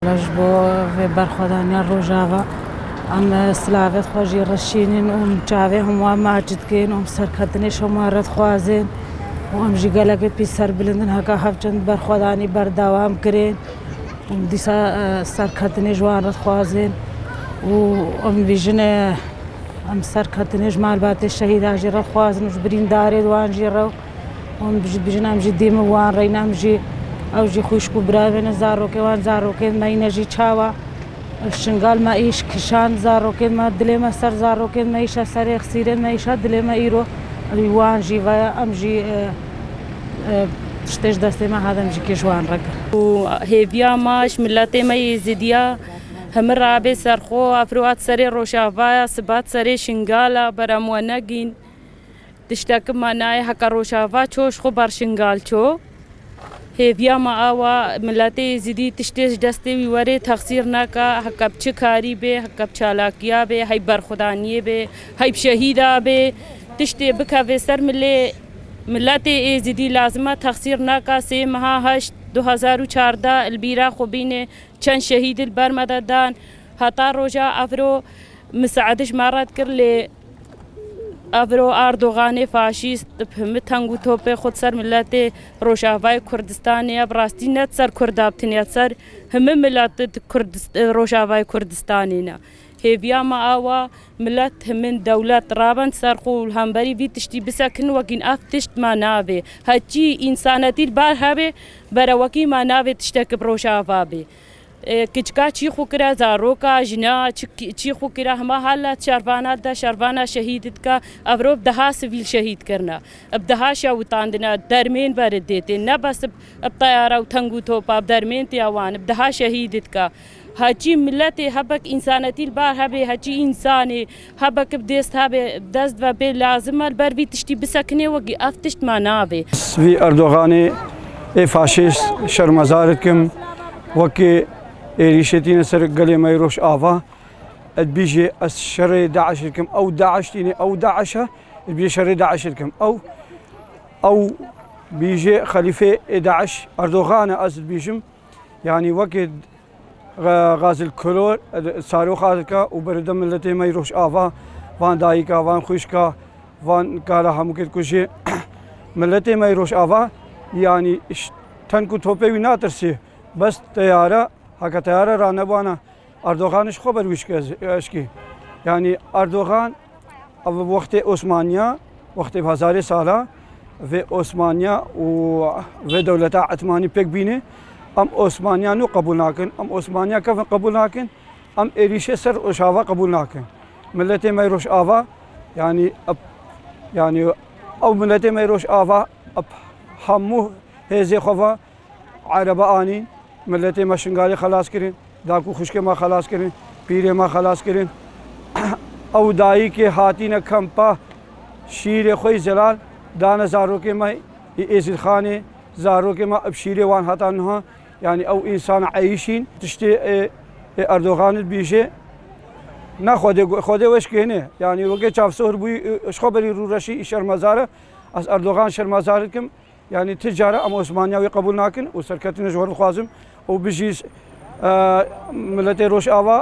بۆ بەرخۆدانیان ڕۆژاوا ئەم سلااوێت خۆشی ڕەشینین و چاوێ هەمووان ماچتکەین ئەم سەرکەتنیش هەمووان ڕەتخوازێن و ئەمژی گەلەکە پی سەر بلندن هەکە هەفچەند بەرخۆدانی بەرداوام کرێن دیسا سەرکەتنی جوان ڕەتخوازێن و ئەم ویژنێ ئەم سەرکەتنیش مالباتێ شەهیداژی ڕەتخوازن وش بریندارێ وانژی ڕەو ئەم بژن ئەمژی دیمە وان ڕێینامژی ئەوژی خوشک و براوێنە زارۆکێوان زارۆکێن مەینەژی چاوە شنگال مەئیش کشان زارۆکێن مە دلێمە سەر زارۆکێن مەیشە سەرێ خسیرێن مەیشە دلێمە ئیرۆ ئەوی وانژی وایە ئەمژی شتێش دەستێمە هادەمژی کێژوان ڕەگە و هێڤیا ماش ملەتێمە یێزیدیا هەمە ڕابێ سەرخۆ ئەفروات سەرێ ڕۆژاڤایە سبات سەرێ شنگالە بەرەموە نەگین تشتێکمان نایە هەکە ڕۆژاڤا چۆش خۆ بەر شنگال چۆ هێڤیا مە ئاوا ملەتێ یێزیدی تشتێش دەستێوی وەرێ تەخسیر ناکە هەکە بچ کاری بێ هەکە چالاکیا بێ هەی بەرخودانیە بێ هەی شەهیدا بێ تشتێ بکەوێ سەر ملەتێ ئێزیدی لازمە تەخسیر ناکە سێ مەها هەشت 2014 البیرا خوبینێ چەند شەهیدل بەرمەدەدان هەتا ڕۆژا ئەڤرۆ مساعدش مارات کرد لێ ئەڤرۆ ئاردۆغانێ فاشیست هەمە تەنگ و تۆپێ خۆت سەر ملەتێ ڕۆژاڤای کوردستانەیە بڕاستی نەت سەر کوردابتنێت سەر هەمە ملەت ڕۆژاڤای کوردستانێنە هێڤیا مە ئاوا ملەت هەمن دەولەت ڕابەن سەرخۆ و هەمبەری وی تشتی بسەکن وەکین ئەف تشتمان نابێ هەچی ئینسانەتیت بار هەبێ بەرەوەکیمان نابێت تشتێک ڕۆژاڤا بێ کچکا چی خو کرا زارۆکا ژنا چی خو کرا هەما هەلا شەروانەدا شەروانە شەهیدتکە ئەڤرۆ بدەها سڤیل شەهیدکردنا بدەها شەوتاندنە دەرمێن بەرت دێتێ نەبەس بتەیارە و تەنگ و تۆپا دەرمێن تیاوان بدەها شەهیدتکە هەچی ملەتێ هەبەک ئینسانەتیل بار هەبێ هەچی ئینسانێ هەبەک بدێست هەبێ دەست بە بێ لازمە بەروی تشتی بسەکنێ وەگی ئەف تشتمان نابێ وی ئەردۆغانێ ئێ فاشیست شەرمەزارتکم وەکێ ئێریشێتینە سەر گەلێمەی ڕۆژ ئاوا ئەتبیژێ ئەس شەڕێ داعشتکەم ئەو داعشتینێ ئەو داعشە بێ شەڕێ داعشتکەم ئەو بیژێ خەلیفێ داعش ئەردۆغانە ئەس بیژم یعنی وەکێ غازل کلۆر سارۆخاتەکە و بەردەم ملەتێمەی ڕۆژ ئاوا وان دایکە وان خوشکە وان کارە هەموو کرد کوژێ ملەتێمەی ڕۆژ ئاوا یعنی تەنک و تۆپێوی ناترسێ بەس تەیارە هەکە تەیارە ڕانەبوانە ئەردۆغانش خۆ بەرویشکەشکی یعنی ئەردۆغان وەختێ ئۆسمانیا وەختێ هەزارێ ساڵە vê Osmaniya û vê dewleta etmanî pêk bîne em Osmaniyan û qebûl nakin em Osmaniya kevin qebûl nakin em êrîşê ser Rojava qebûl nakin milletê me Rojava yani ew milletê me Rojava hemû hêzê xwe ve erebe anîn milletê me şingalê xelas kirin dakû xuşkê me xelas kirin pîrê me xelas kirin ew dayîkê hatîne kempa şîrê xwe zelal دانە زارۆکێ مە ئێزیدخانێ زارۆکێ مە ئەبشیرێ وان هەتا نها یعنی ئەو ئینسانە عەیشین تشتێ ئەردۆغانت بیژێ خۆدێ وەشکێنێ یعنی وەکێ چاوسۆر بووی شخۆبەری ڕوورەشی شەرمەزارە ئەس ئەردۆغان شەرمەزارتکم یعنی تجارە ئەم ئۆسمانیاوی قبول ناکن و سەرکەتنە ژۆر خوازم و بژی ملەتێ ڕۆژ ئاوا